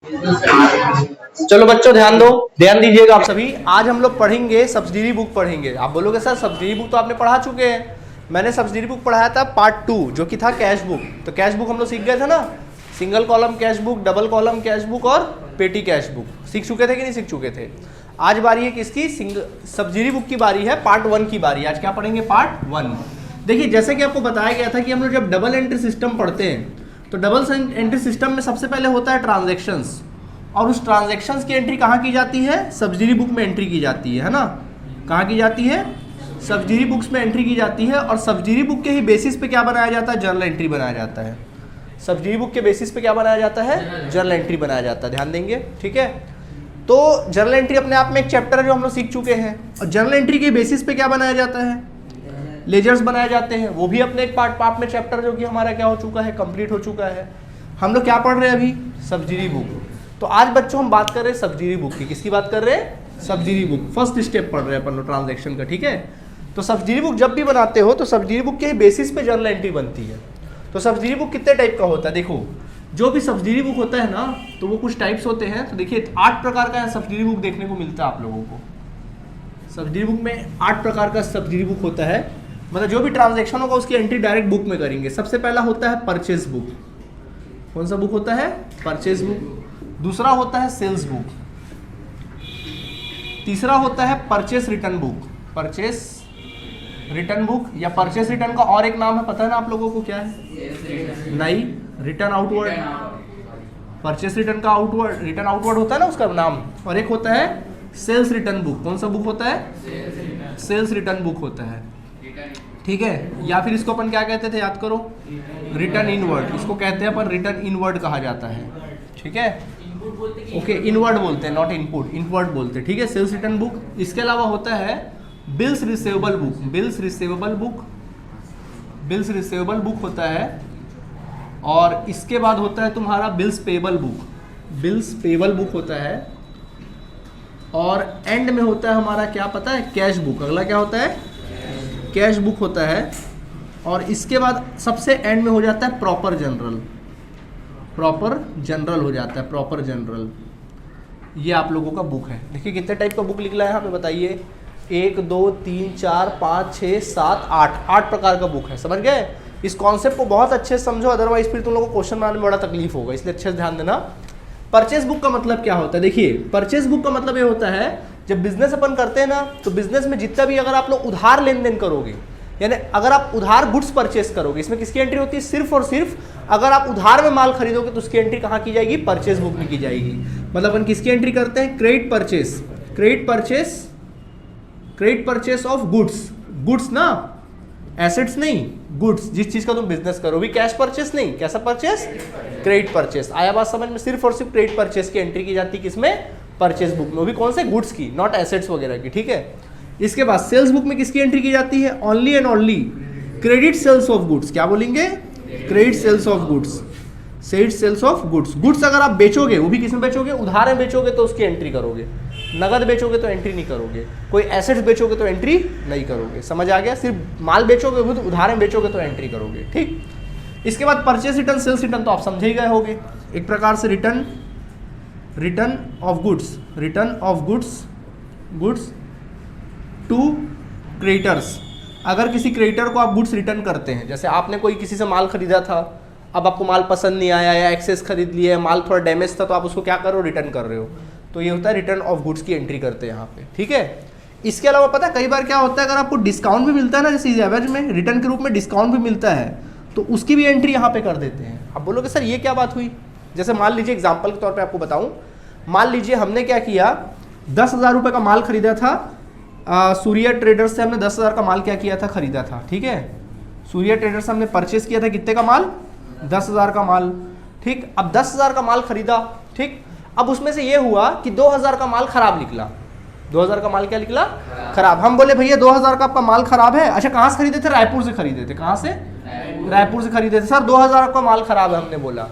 चलो बच्चों ध्यान दो, ध्यान दीजिएगा आप सभी। आज हम लोग पढ़ेंगे सब्सिडरी बुक पढ़ेंगे। आप बोलोगे सर सब्सिडरी बुक तो आपने पढ़ा चुके हैं। मैंने सब्सिडरी बुक पढ़ाया था पार्ट 2 जो कि था कैश बुक। तो कैश बुक हम लोग सीख गए थे ना, single column cash book, double column cash book और पेटी कैश बुक सीख चुके थे कि नहीं सीख चुके थे। आज बारी है किसकी, सब्सिडरी बुक की बारी है, पार्ट 1 की बारी। आज क्या पढ़ेंगे, पार्ट 1। देखिए जैसे कि आपको बताया गया था कि हम लोग जब डबल एंट्री सिस्टम पढ़ते हैं तो डबल एंट्री सिस्टम में सबसे पहले होता है ट्रांजैक्शंस, और उस ट्रांजैक्शंस की एंट्री कहाँ की जाती है, सब्सिडरी बुक में एंट्री की जाती है ना। कहाँ की जाती है, सब्सिडरी बुक्स में एंट्री की जाती है। और सब्सिडरी बुक के ही बेसिस पे क्या बनाया जाता है, जर्नल एंट्री बनाया जाता है। सब्सिडरी बुक के बेसिस पे क्या बनाया जाता है, जर्नल एंट्री बनाया जाता है। ध्यान देंगे, ठीक है। तो जर्नल एंट्री अपने आप में एक चैप्टर है जो हम लोग सीख चुके हैं। और जर्नल एंट्री के बेसिस पे क्या बनाया जाता है, लेजर्स बनाए जाते हैं। वो भी अपने एक पार्ट में चैप्टर जो कि हमारा क्या हो चुका है, कंप्लीट हो चुका है। हम लोग क्या पढ़ रहे हैं अभी, सब्सिडरी बुक। तो आज बच्चों हम बात कर रहे हैं सब्सिडरी बुक की। किसकी बात कर रहे हैं, सब्सिडरी बुक। फर्स्ट स्टेप पढ़ रहे हैं अपन लोग ट्रांजैक्शन का, ठीक है। तो सब्सिडरी बुक जब भी बनाते हो तो सब्सिडरी बुक के बेसिस पे जर्नल एंट्री बनती है। तो सब्सिडरी बुक कितने टाइप का होता है, देखो जो भी सब्सिडरी बुक होता है ना तो वो कुछ टाइप्स होते हैं। तो देखिए 8 प्रकार का सब्सिडरी बुक देखने को मिलता है आप लोगों को। सब्सिडरी बुक में 8 प्रकार का सब्सिडरी बुक होता है। मतलब जो भी ट्रांजैक्शन होगा उसकी एंट्री डायरेक्ट बुक में करेंगे। सबसे पहला होता है परचेज बुक। कौन सा बुक होता है, परचेज बुक। दूसरा होता है सेल्स बुक। तीसरा होता है purchase return book. Purchase return book या परचेस रिटर्न का और एक नाम है, पता है ना आप लोगों को क्या है, नहीं, रिटर्न आउटवर्ड। परचेस रिटर्न का आउटवर्ड, रिटर्न आउटवर्ड होता है ना उसका नाम। और एक होता है सेल्स रिटर्न बुक। कौन सा बुक होता है, सेल्स रिटर्न बुक होता है, ठीक है। या फिर इसको अपन क्या कहते थे, याद करो, रिटर्न इनवर्ड। इसको कहते हैं अपन रिटर्न इनवर्ड कहा जाता है, ठीक है। ओके, इनवर्ड बोलते हैं, नॉट इनपुट, इनवर्ड बोलते हैं, ठीक है। Sales return book. इसके अलावा होता है bills receivable book. Bills receivable book, bills receivable book होता है। और इसके बाद होता है तुम्हारा bills payable book. Bills payable book होता है। और एंड में होता है हमारा क्या पता है, कैश बुक। अगला क्या होता है, कैश बुक होता है। और इसके बाद सबसे एंड में हो जाता है प्रॉपर जनरल। प्रॉपर जनरल हो जाता है, प्रॉपर जनरल। ये आप लोगों का बुक है। देखिए कितने टाइप का बुक निकला है यहाँ पे, बताइए। 1 2 3 4 5 6 7 8 प्रकार का बुक है। समझ गए। इस कॉन्सेप्ट को बहुत अच्छे से समझो, अदरवाइज फिर तुम लोगों को क्वेश्चन बनाने में बड़ा तकलीफ होगा, इसलिए अच्छे से ध्यान देना। परचेज बुक का मतलब क्या होता है, देखिए परचेज बुक का मतलब ये होता है जब बिजनेस अपन करते हैं ना तो बिजनेस में जितना भी अगर आप लोग उधार लेन देन करोगे, यानी अगर आप उधार गुड्स परचेस करोगे, इसमें किसकी एंट्री होती है, सिर्फ और सिर्फ अगर आप उधार में माल खरीदोगे तो उसकी एंट्री कहाँ की जाएगी, परचेस बुक में की जाएगी। मतलब अपन किसकी एंट्री करते हैं, credit purchase. Credit purchase, credit purchase of goods. Goods ना, एसेट्स नहीं, गुड्स। जिस चीज का तुम बिजनेस करो, भी कैश परचेस नहीं, कैसा परचेस, क्रेडिट परचेस। आया बात समझ में। सिर्फ और सिर्फ क्रेडिट परचेस की एंट्री की जाती है किसमें, परचेस बुक में। वो भी कौन से, गुड्स की, नॉट एसेट्स वगैरह की, ठीक है। इसके बाद सेल्स बुक में किसकी एंट्री की जाती है, only and only credit sales of goods. क्या बोलेंगे, credit sales of goods. Credit sales of goods. Goods अगर आप बेचोगे, वो भी किसमें बेचोगे, उधार में बेचोगे तो उसकी एंट्री करोगे। नगद बेचोगे तो एंट्री नहीं करोगे। कोई एसेट्स बेचोगे तो एंट्री नहीं करोगे। समझ आ गया। सिर्फ माल बेचोगे, वो तो उधार में बेचोगे तो एंट्री करोगे, ठीक। इसके बाद परचेस रिटर्न, सेल्स रिटर्न तो आप समझ ही गए होगे। एक प्रकार से return, return of goods, return of goods, goods to creditors. अगर किसी क्रेडिटर को आप गुड्स रिटर्न करते हैं, जैसे आपने कोई किसी से माल खरीदा था, अब आपको माल पसंद नहीं आया या एक्सेस खरीद लिया, माल थोड़ा डैमेज था, तो आप उसको क्या कर रहे हो, रिटर्न कर रहे हो। तो ये होता है रिटर्न ऑफ गुड्स की एंट्री करते हैं यहाँ पे, ठीक है। इसके अलावा पता है कई बार क्या होता है, अगर आपको डिस्काउंट भी मिलता है ना, जैसे एवरेज में रिटर्न के रूप में डिस्काउंट भी मिलता है, तो उसकी भी एंट्री यहाँ पे कर देते हैं। अब बोलोगे सर ये क्या बात हुई। जैसे मान लीजिए एग्जाम्पल के तौर पर आपको बताऊँ, मान लीजिए हमने क्या किया, 10,000 रुपये का माल खरीदा था। सूर्या ट्रेडर्स से हमने 10,000 का माल क्या किया था, खरीदा था, ठीक है। सूर्या ट्रेडर्स से हमने परचेस किया था कितने का माल, 10,000 का माल, ठीक। अब 10,000 का माल खरीदा, ठीक। अब उसमें से ये हुआ कि 2,000 का माल खराब निकला। 2,000 का माल क्या निकला, खराब। हम बोले भैया 2,000 का आपका माल खराब है। अच्छा कहाँ से खरीदे थे, रायपुर से खरीदे थे। कहाँ से, रायपुर से खरीदे थे। सर 2,000 का माल खराब है, हमने बोला।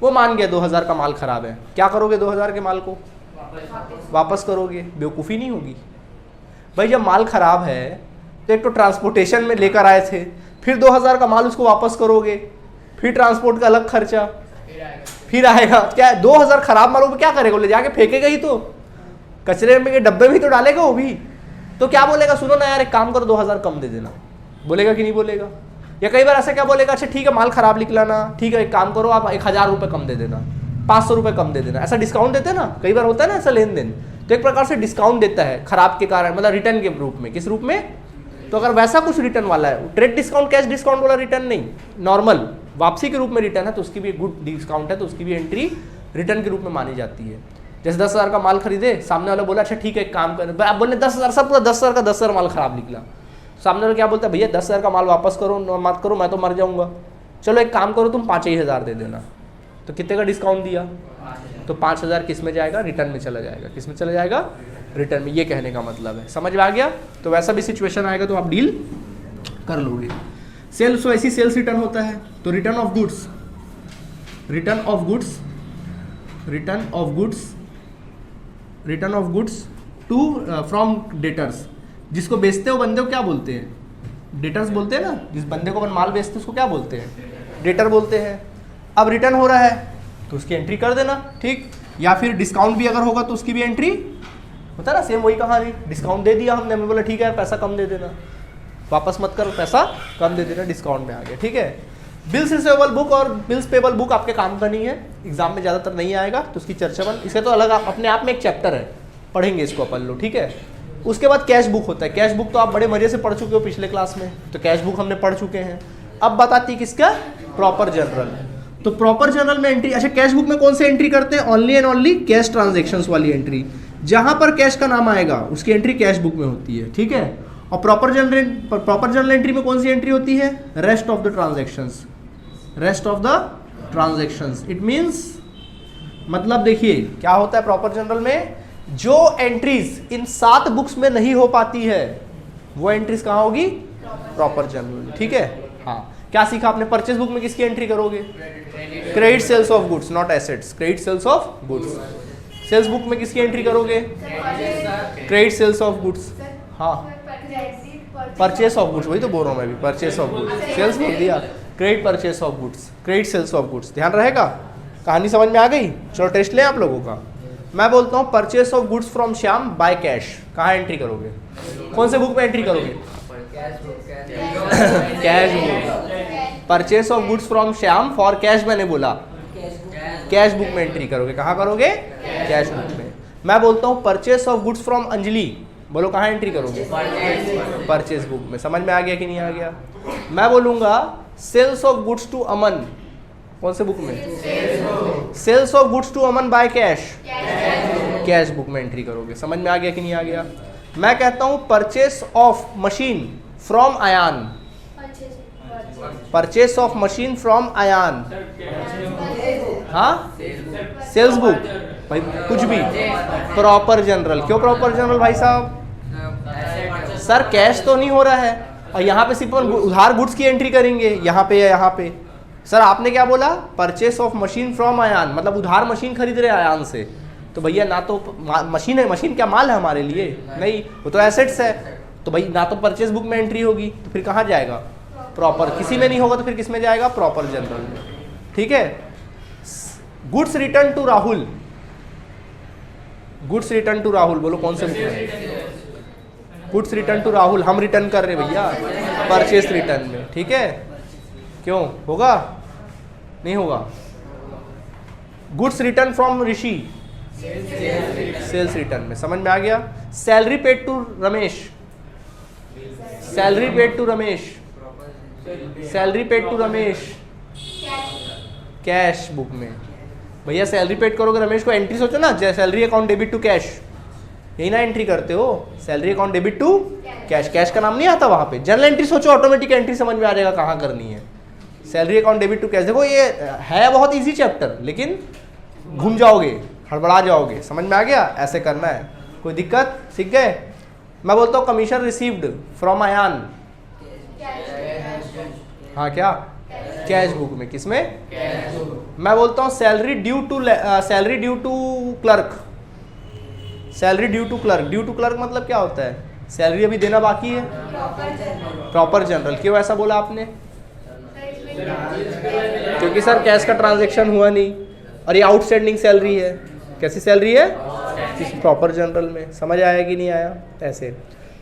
वो मान गया 2,000 का माल खराब है। क्या करोगे, 2,000 के माल को वापस करोगे। बेवकूफ़ी नहीं होगी भाई। जब माल खराब है तो एक तो ट्रांसपोर्टेशन में लेकर आए थे, फिर 2,000 का माल उसको वापस करोगे, फिर ट्रांसपोर्ट का अलग खर्चा, फिर आएगा क्या 2000 खराब माल, वो क्या करेगा, ले जाके फेंकेगा ही, तो कचरे में के डब्बे में ही तो डालेगा वो भी। तो क्या बोलेगा, सुनो ना यार एक काम करो 2000 कम दे देना, बोलेगा कि नहीं बोलेगा। या कई बार ऐसा क्या बोलेगा, अच्छा ठीक है माल खराब निकला ना, ठीक है एक काम करो आप 1000 रुपये कम दे देना, 500 रुपये कम दे देना, ऐसा डिस्काउंट देते हैं ना, कई बार होता है ना ऐसा लेन देन, तो एक प्रकार से डिस्काउंट देता है खराब के कारण, मतलब रिटर्न के रूप में। किस रूप में, तो अगर वैसा कुछ रिटर्न वाला है, ट्रेड डिस्काउंट कैश डिस्काउंट वाला रिटर्न नहीं, नॉर्मल वापसी के रूप में रिटर्न है, तो उसकी भी गुड डिस्काउंट है, तो उसकी भी एंट्री रिटर्न के रूप में मानी जाती है। जैसे 10,000 का माल खरीदे, सामने वाला बोला अच्छा ठीक है एक काम कर, आप बोले 10,000 सब पूरा 10,000 का 10,000 माल खराब निकला, सामने वाला क्या बोलता है, भैया 10,000 का माल वापस करो, मत करो मैं तो मर जाऊंगा, चलो एक काम करो तुम 5,000 दे देना, तो कितने का डिस्काउंट दिया, तो 5,000 किस में जाएगा, रिटर्न में चला जाएगा। किस में चला जाएगा, रिटर्न में। ये कहने का मतलब है, समझ में आ गया। तो वैसा भी सिचुएशन आएगा तो आप डील कर लोगे। सेल्स वैसी सेल्स रिटर्न होता है, तो return of goods, return of goods, return of goods, return of goods to from debtors, जिसको बेचते हो बंदे को क्या बोलते हैं, डेटर्स बोलते हैं ना, जिस बंदे को अपन माल बेचते हैं उसको क्या बोलते हैं, डेटर बोलते हैं। अब रिटर्न हो रहा है तो उसकी एंट्री कर देना, ठीक। या फिर डिस्काउंट भी अगर होगा तो उसकी भी एंट्री होता है ना, सेम वही कहानी, डिस्काउंट दे दिया हमने, हमें बोला ठीक है पैसा कम दे देना, वापस मत करो पैसा कम दे देना, डिस्काउंट में आ गया, ठीक है। बिल्स रिसीवेबल बुक और बिल्स पेबल बुक आपके काम का नहीं है, एग्जाम में ज़्यादातर नहीं आएगा, तो उसकी चर्चा इसका तो अलग अपने आप में एक चैप्टर है, पढ़ेंगे इसको अपन लोग, ठीक है। उसके बाद कैश बुक होता है, कैश बुक तो आप बड़े मजे से पढ़ चुके हो पिछले क्लास में, तो कैश बुक हमने पढ़ चुके हैं। अब बताती किसका, प्रॉपर जनरल। तो प्रॉपर जनरल में एंट्री, अच्छा कैश बुक में कौन से एंट्री करते हैं, only and only cash transactions वाली एंट्री, जहां पर कैश का नाम आएगा उसकी एंट्री कैश बुक में होती है, ठीक है। और प्रॉपर जनरल एंट्री में कौन सी एंट्री होती है, rest of the transactions, rest of the transactions. It means मतलब देखिए क्या होता है प्रॉपर जनरल में, जो एंट्रीज इन 7 बुक्स में नहीं हो पाती है वो एंट्रीज कहाँ होगी, प्रॉपर जनरल, ठीक है। हाँ क्या सीखा आपने, परचेज बुक में किसकी एंट्री करोगे, credit sales of goods not assets, credit sales of goods. Sales book में किसकी एंट्री करोगे, क्रेडिट सेल्स ऑफ गुड्स, हाँ परचेस ऑफ गुड्स, वही तो बोल रहा हूँ मैं भी, परचेस ऑफ गुड्स, सेल्स बोल दिया, credit purchase of goods, credit sales of goods, ध्यान रहेगा। कहानी समझ में आ गई, चलो टेस्ट लें आप लोगों का। मैं बोलता हूँ purchase of goods from Shyam by cash, कहाँ एंट्री करोगे, कौन से बुक में एंट्री करोगे, cash book. Purchase of goods from Shyam for cash मैंने बोला, कैश बुक में एंट्री करोगे, कहाँ करोगे, कैश बुक में। मैं बोलता हूँ purchase of goods from Anjali, बोलो कहाँ एंट्री करोगे, परचेस बुक में। समझ में आ गया कि नहीं आ गया। मैं बोलूँगा sales of goods to Aman, कौन से बुक में, sales of goods to Aman by cash, cash book में एंट्री करोगे। समझ में आ गया कि नहीं आ गया। मैं कहता हूं purchase of machine from Ayaan, purchase of machine from Ayaan, हाँ सेल्स बुक, भाई कुछ भी, प्रॉपर जनरल। क्यों प्रॉपर जनरल भाई साहब, सर कैश तो नहीं हो रहा है और यहाँ पे सिर्फ उधार गुड्स की एंट्री करेंगे, यहाँ पे या यहाँ पे। सर आपने क्या बोला, purchase of machine from Ayaan, मतलब उधार मशीन खरीद रहे अयान से, तो भैया ना तो मशीन है, मशीन क्या माल है हमारे लिए, नहीं वो तो एसेट्स है, तो भाई ना तो परचेस बुक में एंट्री होगी, तो फिर कहाँ जाएगा, प्रॉपर। किसी में नहीं होगा तो फिर किस में जाएगा, प्रॉपर जनरल में, ठीक है। Goods return to Rahul, goods return to Rahul, बोलो कौन से बुक में, गुड्स रिटर्न टू राहुल, हम रिटर्न कर रहे भैया परचेस रिटर्न में, ठीक है। क्यों होगा, नहीं होगा। Goods return from Rishi, sales return में। समझ में आ गया। Salary paid to Ramesh, salary paid to Ramesh, salary paid to Ramesh, cash book में। भैया सैलरी पेड करोगे रमेश को, एंट्री सोचो ना, salary account debit to cash, यही ना एंट्री करते हो, salary account debit to cash, cash का नाम नहीं आता वहां पे। जनरल एंट्री सोचो, ऑटोमेटिक एंट्री समझ में आ जाएगा कहाँ करनी है, salary account debit to cash. देखो ये है बहुत इजी चैप्टर, लेकिन घूम जाओगे, हड़बड़ा जाओगे। समझ में आ गया, ऐसे करना है, कोई दिक्कत, सीख गए। मैं बोलता हूँ कमीशन रिसीव्ड फ्रॉम अयान, हाँ क्या, कैश बुक में, किसमें, मैं बोलता हूँ salary due to, salary due to clerk, salary due to clerk. Due to clerk मतलब क्या होता है, सैलरी अभी देना बाकी है, प्रॉपर जनरल। क्यों ऐसा बोला आपने, क्योंकि सर कैश का ट्रांजैक्शन हुआ नहीं, और ये आउटस्टैंडिंग सैलरी है। कैसी सैलरी है? प्रॉपर जनरल में। समझ आया कि नहीं आया? ऐसे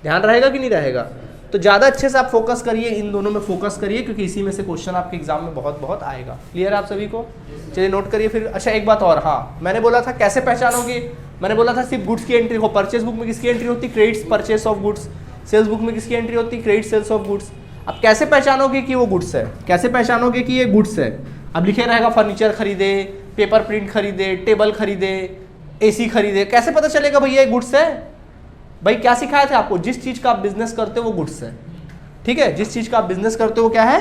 ध्यान रहेगा कि नहीं रहेगा? तो ज़्यादा अच्छे से आप फोकस करिए, इन दोनों में फोकस करिए, क्योंकि इसी में से क्वेश्चन आपके एग्जाम में बहुत बहुत आएगा। क्लियर आप सभी को? चलिए नोट करिए फिर। अच्छा एक बात और, हाँ मैंने बोला था कैसे पहचानोगे, मैंने बोला था सिर्फ गुड्स की एंट्री हो। परचेस बुक में किसकी एंट्री होती? Credits purchase of goods. Sales book में किसकी एंट्री होती? Credit sales of goods. अब कैसे पहचानोगे कि वो गुड्स है? कैसे पहचानोगे कि ये गुड्स है? अब लिखे रहेगा फर्नीचर खरीदे, पेपर प्रिंट खरीदे, टेबल खरीदे, AC खरीदे, कैसे पता चलेगा भैया ये गुड्स है? भाई क्या सिखाया था आपको? जिस चीज का आप बिजनेस करते हो वो गुड्स है। ठीक है, जिस चीज का आप बिजनेस करते हो वो क्या है?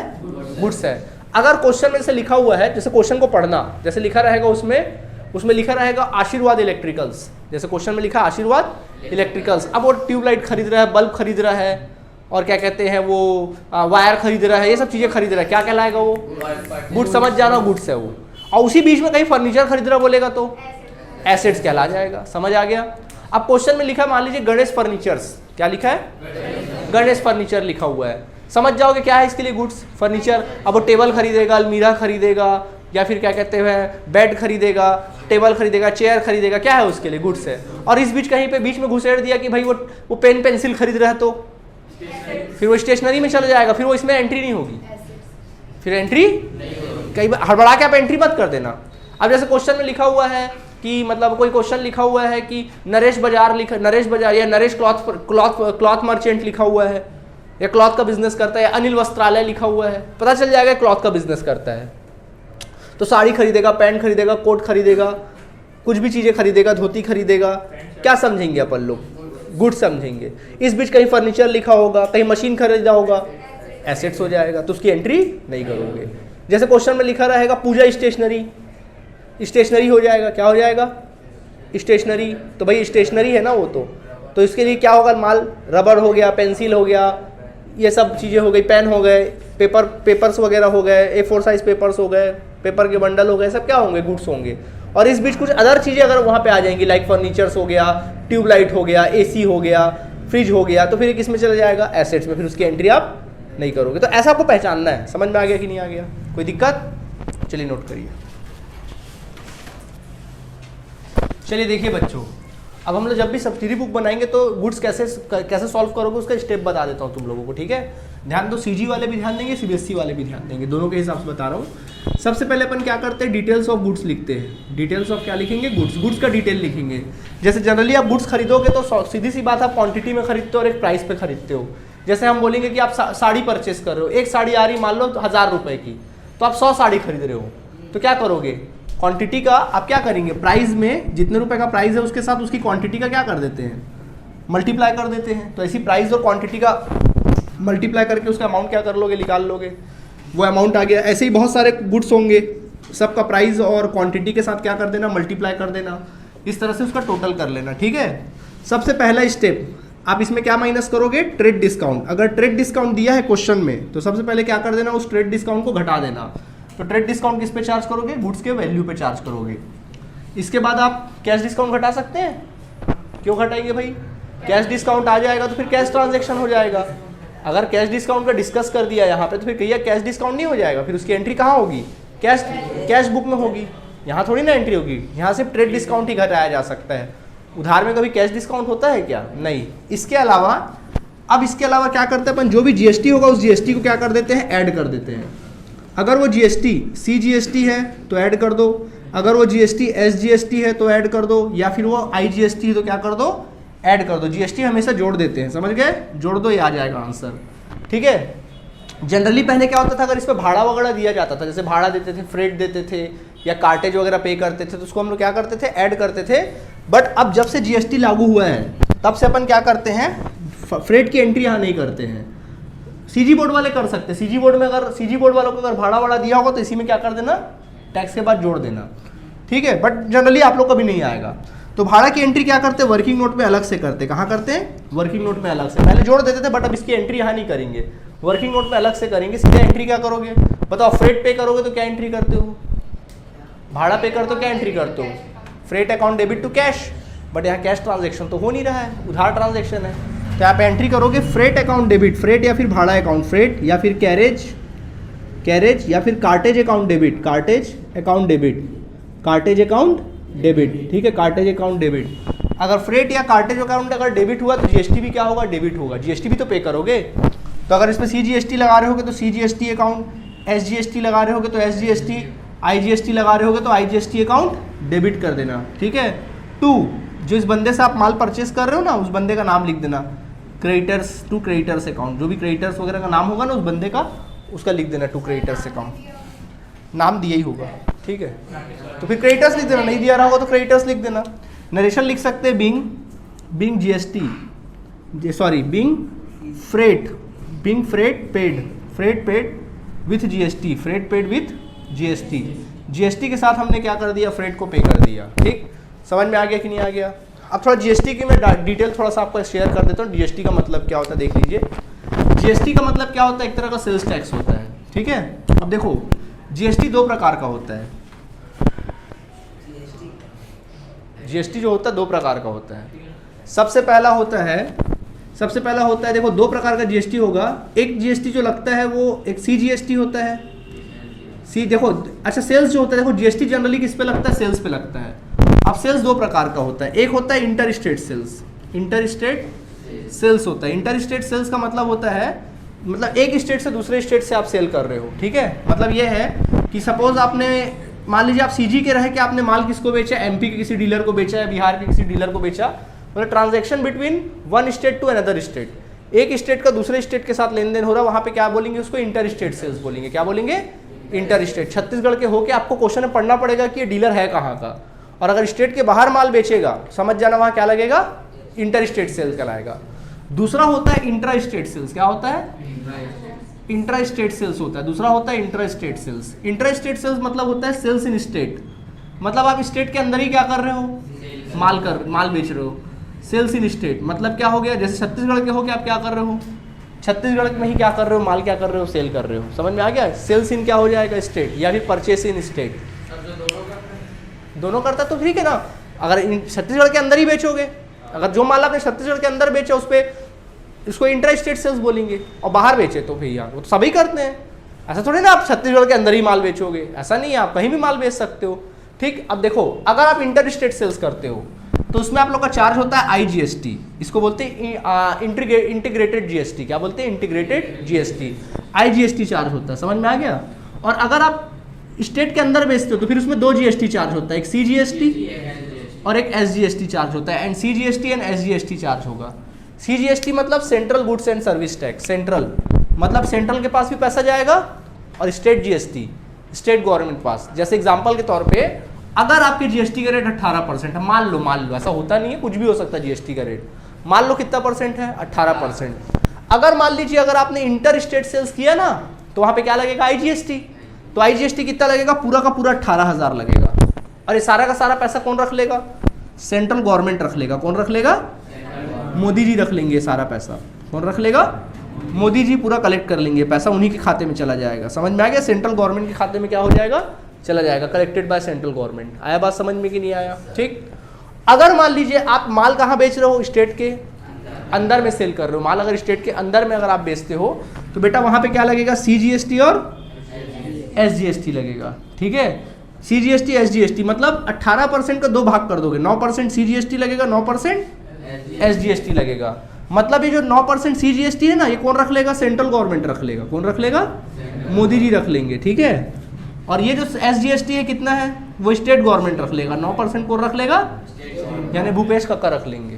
गुड्स है। अगर क्वेश्चन में से लिखा हुआ है, जैसे क्वेश्चन को पढ़ना, जैसे लिखा रहेगा उसमें लिखा रहेगा आशीर्वाद इलेक्ट्रिकल्स, जैसे क्वेश्चन में लिखा आशीर्वाद इलेक्ट्रिकल्स। अब वो ट्यूबलाइट खरीद रहा है, बल्ब खरीद रहा है, और क्या कहते हैं वो वायर खरीद रहा है, ये सब चीजें खरीद रहा है, क्या कहलाएगा वो? गुड्स। समझ जाना, गुड्स है वो। और उसी बीच में कहीं फर्नीचर खरीद रहा बोलेगा तो एसेट्स कहला जाएगा। समझ आ गया? अब क्वेश्चन में लिखा है, मान लीजिए गणेश फर्नीचर्स, क्या लिखा है? गणेश फर्नीचर लिखा हुआ है। समझ जाओगे क्या है इसके लिए? Goods, furniture. अब वो टेबल खरीदेगा, अलमीरा खरीदेगा, या फिर क्या कहते हैं बेड खरीदेगा, टेबल खरीदेगा, चेयर खरीदेगा, क्या है उसके लिए? गुड्स है। और इस बीच कहीं पे बीच में घुसेड़ दिया कि भाई वो पेन पेंसिल खरीद रहा है, तो फिर वो स्टेशनरी में चला जाएगा, फिर वो इसमें एंट्री नहीं होगी, फिर एंट्री कई बार हड़बड़ा के आप एंट्री मत कर देना। अब जैसे क्वेश्चन में लिखा हुआ है कि मतलब कोई क्वेश्चन लिखा हुआ है कि नरेश बाजार या नरेश क्लॉथ मर्चेंट लिखा हुआ है, या क्लॉथ का बिजनेस करता है, या अनिल वस्त्रालय लिखा हुआ है, पता चल जाएगा क्लॉथ का बिजनेस करता है। तो साड़ी खरीदेगा, पैंट खरीदेगा, कोट खरीदेगा, कुछ भी चीजें खरीदेगा, धोती खरीदेगा, क्या समझेंगे अपन लोग? गुड समझेंगे। इस बीच कहीं फर्नीचर लिखा होगा, कहीं मशीन खरीदा होगा, एसेट्स हो जाएगा, तो उसकी एंट्री नहीं करोगे। जैसे क्वेश्चन में लिखा रहेगा पूजा स्टेशनरी, स्टेशनरी हो जाएगा, क्या हो जाएगा? स्टेशनरी। तो भाई स्टेशनरी है ना वो, तो इसके लिए क्या होगा? माल रबर हो गया, पेंसिल हो गया, ये सब चीज़ें हो गई, पेन हो गए, पेपर्स वगैरह हो गए, A4 साइज पेपर्स हो गए, पेपर के बंडल हो गए, सब क्या होंगे? गुड्स होंगे। और इस बीच कुछ अदर चीज़ें अगर वहाँ पे आ जाएंगी, लाइक फर्नीचर्स हो गया, ट्यूबलाइट हो गया, AC हो गया, फ्रिज हो गया, तो फिर किस में चला जाएगा? एसेट्स में। फिर उसकी एंट्री आप नहीं करोगे। तो ऐसा आपको पहचानना है। समझ में आ गया कि नहीं आ गया? कोई दिक्कत? चलिए नोट करिए। चलिए देखिए बच्चों, अब हम लोग जब भी सब्सिडी बुक बनाएंगे तो गुड्स कैसे सॉल्व करोगे उसका स्टेप बता देता हूँ तुम लोगों को। ठीक है, ध्यान दो। CG वाले भी ध्यान देंगे, CBSE वाले भी ध्यान देंगे, दोनों के हिसाब से बता रहा हूँ। सबसे पहले अपन क्या करते हैं? डिटेल्स ऑफ गुड्स लिखते हैं। डिटेल्स ऑफ क्या लिखेंगे? गुड्स का डिटेल लिखेंगे। जैसे जनरली आप गुड्स खरीदोगे तो सीधी सी बात, आप क्वांटिटी में खरीदते हो और एक प्राइस पे खरीदते हो। जैसे हम बोलेंगे कि आप साड़ी परचेस कर रहे हो, एक साड़ी आ रही मान लो 1000 रुपए की, तो आप 100 साड़ी खरीद रहे हो, तो क्या करोगे? क्वांटिटी का आप क्या करेंगे? प्राइस में जितने रुपए का प्राइस है उसके साथ उसकी क्वांटिटी का क्या कर देते हैं? मल्टीप्लाई कर देते हैं। तो ऐसी प्राइस और क्वांटिटी का मल्टीप्लाई करके उसका अमाउंट क्या कर लोगे? निकाल लोगे, वो अमाउंट आ गया। ऐसे ही बहुत सारे गुड्स होंगे, सबका प्राइस और क्वांटिटी के साथ क्या कर देना? मल्टीप्लाई कर देना। इस तरह से उसका टोटल कर लेना। ठीक है, सबसे पहला स्टेप आप इसमें क्या माइनस करोगे? Trade discount. अगर ट्रेड डिस्काउंट दिया है क्वेश्चन में तो सबसे पहले क्या कर देना? उस ट्रेड डिस्काउंट को घटा देना। तो ट्रेड डिस्काउंट किस पे चार्ज करोगे? गुड्स के वैल्यू पे चार्ज करोगे। इसके बाद आप कैश डिस्काउंट घटा सकते हैं। क्यों घटाएंगे भाई? कैश डिस्काउंट आ जाएगा तो फिर कैश ट्रांजैक्शन हो जाएगा। अगर कैश डिस्काउंट का डिस्कस कर दिया यहाँ पे तो फिर कहिए कैश डिस्काउंट नहीं हो जाएगा, फिर उसकी एंट्री कहाँ होगी? कैश बुक में होगी। यहाँ थोड़ी ना एंट्री होगी, यहाँ सिर्फ ट्रेड डिस्काउंट ही घटाया जा सकता है। उधार में कभी कैश डिस्काउंट होता है क्या? नहीं। इसके अलावा क्या करते हैं अपन? जो भी GST होगा उस GST को क्या कर देते हैं? ऐड कर देते हैं। अगर वो GST CGST है तो ऐड कर दो, अगर वो GST SGST है तो ऐड कर दो, या फिर वो IGST है तो क्या कर दो? ऐड कर दो। GST हमेशा जोड़ देते हैं, समझ गए? जोड़ दो, ये आ जाएगा आंसर। ठीक है। जनरली पहले क्या होता था? अगर इस पर भाड़ा वगैरह दिया जाता था, जैसे भाड़ा देते थे, फ्रेट देते थे, या कार्टेज वगैरह पे करते थे, तो उसको हम लोग क्या करते थे? ऐड करते थे। बट अब जब से GST लागू हुआ है तब से अपन क्या करते हैं? फ्रेट की एंट्री यहाँ नहीं करते हैं। CG बोर्ड वाले कर सकते हैं। CG बोर्ड वालों को अगर भाड़ा वाड़ा दिया होगा तो इसी में क्या कर देना? टैक्स के बाद जोड़ देना। ठीक है, बट जनरली आप लोग को भी नहीं आएगा। तो भाड़ा की एंट्री क्या करते हैं? वर्किंग नोट में अलग से करते। कहाँ करते हैं? वर्किंग नोट में अलग से। पहले जोड़ देते थे बट अब इसकी एंट्री यहाँ नहीं करेंगे, वर्किंग नोट में अलग से करेंगे। सीधा एंट्री क्या करोगे? बताओ, फ्रेट पे करोगे तो क्या एंट्री करते हो? भाड़ा पे करते हो क्या एंट्री करते हो? Freight account debit to cash. But यहाँ कैश ट्रांजेक्शन तो हो नहीं रहा है, उधार ट्रांजेक्शन है। तो आप एंट्री करोगे फ्रेट अकाउंट डेबिट, फ्रेट या फिर भाड़ा अकाउंट फ्रेट, या फिर कैरेज या फिर cartage account debit, cartage account debit, cartage account debit, ठीक है, कार्टेज अकाउंट डेबिट। अगर फ्रेट या कार्टेज अकाउंट अगर डेबिट हुआ तो जीएसटी भी क्या होगा, डेबिट होगा, जीएसटी भी तो पे करोगे। तो अगर इसमें सीजीएसटी लगा रहे होगे तो सीजीएसटी अकाउंट, एसजीएसटी लगा रहे होगे तो एसजीएसटी, आईजीएसटी लगा रहे होगे तो आईजीएसटी अकाउंट डेबिट कर देना, ठीक है। 2, जो इस बंदे से आप माल परचेस कर रहे हो ना, उस बंदे का नाम लिख देना, क्रेडिटर्स टू क्रेडिटर्स अकाउंट, जो भी क्रेडिटर्स वगैरह का नाम होगा ना उस बंदे का, उसका लिख देना टू क्रेडिटर्स अकाउंट, नाम दिया ही होगा, ठीक है। तो फिर क्रेडिटर्स लिख देना, नहीं दिया रहा होगा तो क्रेडिटर्स लिख देना। नरेशन लिख सकते हैं being GST, sorry being freight paid with GST, freight paid with GST, GST के साथ हमने क्या कर दिया, फ्रेट को पे कर दिया, ठीक। समझ में आ गया कि नहीं आ गया। अब थोड़ा जीएसटी की मैं डिटेल थोड़ा सा आपको शेयर कर देता हूँ। जीएसटी का मतलब क्या होता है देख लीजिए। जीएसटी का मतलब क्या होता है, एक तरह का सेल्स टैक्स होता है, ठीक है। अब देखो जीएसटी 2 प्रकार का होता है, जीएसटी जो होता है 2 प्रकार का होता है। सबसे पहला होता है देखो 2 प्रकार का जीएसटी होगा। एक जीएसटी जो लगता है वो एक सीजीएसटी होता है, सी देखो अच्छा सेल्स जो होता है, देखो जीएसटी जनरली किस पे लगता है, सेल्स पे लगता है। अब सेल्स 2 प्रकार का होता है, एक होता है inter state sales, inter state sales होता है। इंटर स्टेट सेल्स का मतलब होता है, मतलब एक स्टेट से दूसरे स्टेट से आप सेल कर रहे हो, ठीक है। मतलब ये है कि सपोज आपने मान लीजिए आप सीजी के रह के आपने माल किसको बेचा, एमपी के किसी डीलर को बेचा है, बिहार के किसी डीलर को बेचा, मतलब transaction between one state to another state, एक स्टेट का दूसरे स्टेट के साथ लेन देन हो रहा है, वहां पे क्या बोलेंगे उसको, इंटर स्टेट सेल्स बोलेंगे। क्या बोलेंगे, इंटर स्टेट। छत्तीसगढ़ के होके आपको क्वेश्चन में पढ़ना पड़ेगा कि ये डीलर है कहाँ का, और अगर स्टेट के बाहर माल बेचेगा समझ जाना वहां क्या लगेगा, इंटर स्टेट सेल्स कहलाएगा। दूसरा होता है इंट्रा स्टेट सेल्स, क्या होता है, इंट्रा स्टेट सेल्स होता है। दूसरा होता है intra state sales. Intra state sales मतलब होता है सेल्स इन स्टेट, मतलब आप स्टेट के अंदर ही क्या कर रहे हो, माल बेच रहे हो। सेल्स इन स्टेट मतलब क्या हो गया, जैसे छत्तीसगढ़ के हो के आप क्या कर रहे हो, छत्तीसगढ़ में ही क्या कर रहे हो, माल क्या कर रहे हो, सेल कर रहे हो। समझ में आ गया। सेल्स इन क्या हो जाएगा, स्टेट, या फिर परचेस इन स्टेट। दोनों करता तो ठीक है ना। अगर छत्तीसगढ़ के अंदर ही बेचोगे, अगर जो माल आपने छत्तीसगढ़ के अंदर बेचा उस पर इसको इंट्रा स्टेट सेल्स बोलेंगे, और बाहर बेचे तो भैया वो तो सभी करते हैं। ऐसा थोड़ी ना आप छत्तीसगढ़ के अंदर ही माल बेचोगे, ऐसा नहीं है, आप कहीं भी माल बेच सकते हो, ठीक। अब देखो अगर आप इंटर स्टेट सेल्स करते हो तो उसमें आप लोग का चार्ज होता है आईजीएसटी, इसको बोलते हैं इंटीग्रेटेड जीएसटी। क्या बोलते हैं, इंटीग्रेटेड जीएसटी, आईजीएसटी चार्ज होता है। समझ में आ गया। और अगर आप स्टेट के अंदर बेचते हो तो फिर उसमें 2 जीएसटी चार्ज होता है, एक सीजीएसटी और एक एसजीएसटी चार्ज होता है। And CGST and SGST charge होगा। सीजीएसटी मतलब central goods and service tax, central मतलब सेंट्रल के पास भी पैसा जाएगा, और स्टेट जीएसटी स्टेट गवर्नमेंट पास। जैसे एग्जांपल के तौर पे अगर आपके जीएसटी का रेट 18% है, मान लो ऐसा होता नहीं है, कुछ भी हो सकता है जीएसटी का रेट, मान लो कितना परसेंट है, 18%। अगर मान लीजिए अगर आपने इंटर स्टेट सेल्स किया ना तो वहां पे क्या लगेगा, आईजीएसटी। तो आईजीएसटी कितना लगेगा, पूरा का पूरा 18,000 लगेगा। और ये सारा का सारा पैसा कौन रख लेगा, सेंट्रल गवर्नमेंट रख लेगा। कौन रख लेगा, मोदी जी रख लेंगे सारा पैसा। कौन रख लेगा, मोदी जी पूरा कलेक्ट कर लेंगे पैसा, उन्हीं के खाते में चला जाएगा। समझ में आ गया। सेंट्रल गवर्नमेंट के खाते में क्या हो जाएगा, चला जाएगा, कलेक्टेड बाय सेंट्रल गवर्नमेंट। आया बात समझ में कि नहीं आया, ठीक। अगर मान लीजिए आप माल कहाँ बेच रहे हो, स्टेट के अंदर में सेल कर रहे हो माल, अगर स्टेट के अंदर में अगर आप बेचते हो तो बेटा वहां पे क्या लगेगा, सीजीएसटी और एसजीएसटी लगेगा, ठीक है। सीजीएसटी एसजीएसटी मतलब 18% का 2 भाग कर दोगे, 9% सीजीएसटी लगेगा, 9% एसजीएसटी लगेगा। मतलब ये जो 9% सीजीएसटी है ना, ये कौन रख लेगा, सेंट्रल गवर्नमेंट रख लेगा। कौन रख लेगा, मोदी जी रख लेंगे, ठीक है। और ये जो एसजीएसटी है कितना है, वो स्टेट गवर्नमेंट रख लेगा। 9% कौन रख लेगा, यानी भूपेश कक्का रख लेंगे।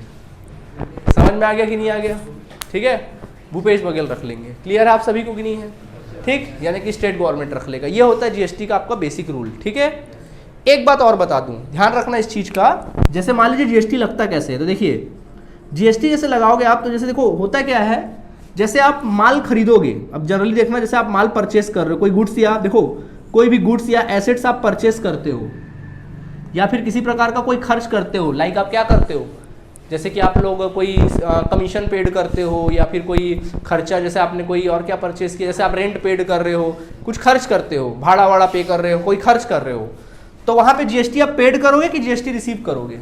समझ में आ गया कि नहीं आ गया, ठीक है। भूपेश बघेल रख लेंगे। क्लियर है आप सभी को कि नहीं है, ठीक। यानी कि स्टेट गवर्नमेंट रख लेगा। ये होता है जीएसटी का आपका बेसिक रूल, ठीक है। एक बात और बता दूं, ध्यान रखना इस चीज का। जैसे मान लीजिए जीएसटी लगता कैसे है, तो देखिए जीएसटी जैसे लगाओगे आप, तो जैसे देखो होता क्या है, जैसे आप माल खरीदोगे, अब जनरली देखना, जैसे आप माल परचेस कर रहे हो, कोई गुड्स या देखो कोई भी गुड्स या एसेट्स आप परचेस करते हो, या फिर किसी प्रकार का कोई खर्च करते हो, लाइक आप क्या करते हो, जैसे कि आप लोग कोई कमीशन पेड करते हो, या फिर कोई खर्चा, जैसे आपने कोई और क्या परचेस किया, जैसे आप रेंट पेड कर रहे हो, कुछ खर्च करते हो, भाड़ा वाड़ा पे कर रहे हो, कोई खर्च कर रहे हो, तो वहां पे जीएसटी आप पेड करोगे कि जीएसटी रिसीव करोगे।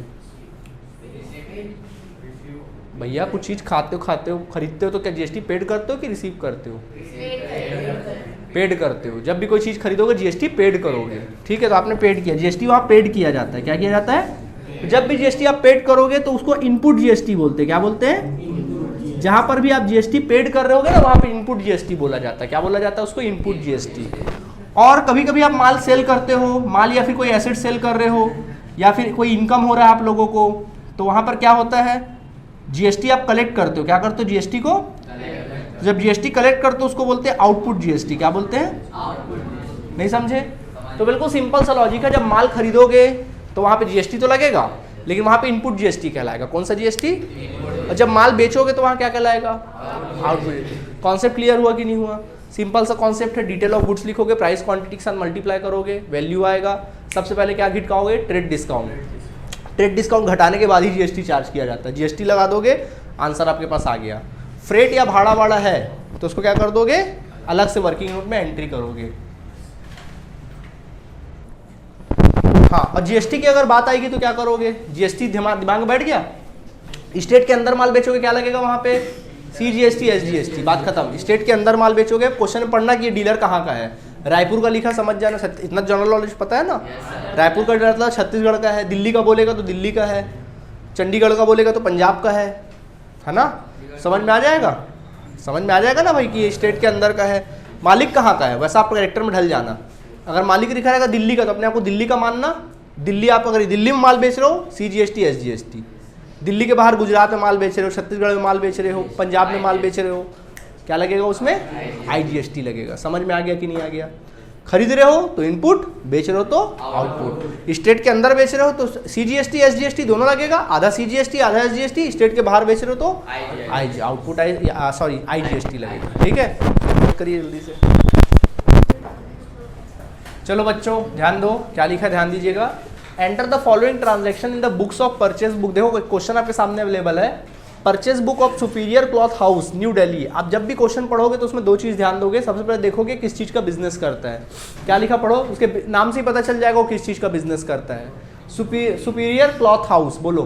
भैया कुछ चीज खाते हो खरीदते हो तो क्या जीएसटी पेड करते हो कि रिसीव करते हो, पेड करते हो, जब भी कोई चीज़ खरीदोगे जीएसटी पेड करोगे, ठीक है। तो आपने पेड किया, जीएसटी वहाँ पेड किया जाता है। क्या किया जाता है? जब भी जीएसटी आप पेड करोगे तो उसको इनपुट जीएसटी बोलते हैं। क्या बोलते हैं? जहाँ पर भी आप जीएसटी पेड कर रहे होगे ना, वहाँ पे इनपुट जीएसटी बोला जाता है। क्या बोला जाता है उसको? Input GST. और कभी कभी आप माल सेल करते हो, माल या फिर कोई एसेट सेल कर रहे हो, या फिर कोई इनकम हो रहा है आप लोगों को, तो वहाँ पर क्या होता है? जीएसटी आप कलेक्ट करते हो। क्या करते हो? जीएसटी को, जब जीएसटी कलेक्ट करते हो उसको बोलते हैं आउटपुट जीएसटी। क्या बोलते हैं? नहीं समझे? तो बिल्कुल सिंपल सा लॉजिक है। जब माल खरीदोगे तो वहाँ पे जीएसटी तो लगेगा, लेकिन वहाँ पे इनपुट जीएसटी कहलाएगा। कौन सा जीएसटी? और जब माल बेचोगे तो वहाँ क्या कहलाएगा? आउटपुट। कॉन्सेप्ट क्लियर हुआ कि नहीं हुआ? सिंपल सा कॉन्सेप्ट है। डिटेल ऑफ गुड्स लिखोगे, प्राइस क्वांटिटी के साथ मल्टीप्लाई करोगे, वैल्यू आएगा। सबसे पहले क्या घटाओगे? Trade discount. ट्रेड डिस्काउंट घटाने के बाद ही जीएसटी चार्ज किया जाता है। जीएसटी लगा दोगे, आंसर आपके पास आ गया। फ्रेट या भाड़ा वाड़ा है तो उसको क्या कर दोगे? अलग से वर्किंग नोट में एंट्री करोगे। हाँ, और जीएसटी की अगर बात आएगी तो क्या करोगे? जीएसटी दिमाग में बैठ गया। स्टेट के अंदर माल बेचोगे, क्या लगेगा वहां पे? CGST, SGST. बात खत्म। स्टेट के अंदर माल बेचोगे, क्वेश्चन में पढ़ना कि डीलर कहाँ का है। रायपुर का लिखा समझ जाना, इतना जनरल नॉलेज पता है ना। रायपुर का मतलब छत्तीसगढ़ का है, दिल्ली का बोलेगा तो दिल्ली का है, चंडीगढ़ का बोलेगा तो पंजाब का है ना। समझ में आ जाएगा? समझ में आ जाएगा ना भाई कि स्टेट के अंदर का है। मालिक कहाँ का है, वैसा आप कैरेक्टर में ढल जाना। अगर मालिक लिखा रहेगा दिल्ली का तो अपने आप को दिल्ली का मानना। दिल्ली, आप अगर दिल्ली में माल बेच रहे हो सीजीएसटी, एसजीएसटी। दिल्ली के बाहर गुजरात में माल बेच रहे हो, छत्तीसगढ़ में माल बेच रहे हो, पंजाब में माल बेच रहे हो, क्या लगेगा उसमें? आईजीएसटी लगेगा। समझ में आ गया कि नहीं आ गया? खरीद रहे हो तो इनपुट, बेच रहे हो तो आउटपुट। स्टेट के अंदर बेच रहे हो तो सीजीएसटी, एसजीएसटी दोनों लगेगा। आधा सीजीएसटी, आधा एसजीएसटी। स्टेट के बाहर बेच रहे हो तो आई आउटपुट, सॉरी आईजीएसटी लगेगा। ठीक है, करिए जल्दी से। चलो बच्चों ध्यान दो, क्या लिखा है ध्यान दीजिएगा। Enter the following transaction in the books of purchase book. देखो क्वेश्चन आपके सामने अवेलेबल है। Purchase book of superior cloth house, new Delhi. आप जब भी क्वेश्चन पढ़ोगे तो उसमें दो चीज़ ध्यान दोगे। सबसे पहले देखोगे किस चीज़ का बिजनेस करता है। क्या लिखा पढ़ो, उसके नाम से ही पता चल जाएगा वो किस चीज़ का बिजनेस करता है। सुपीरियर क्लॉथ हाउस, बोलो।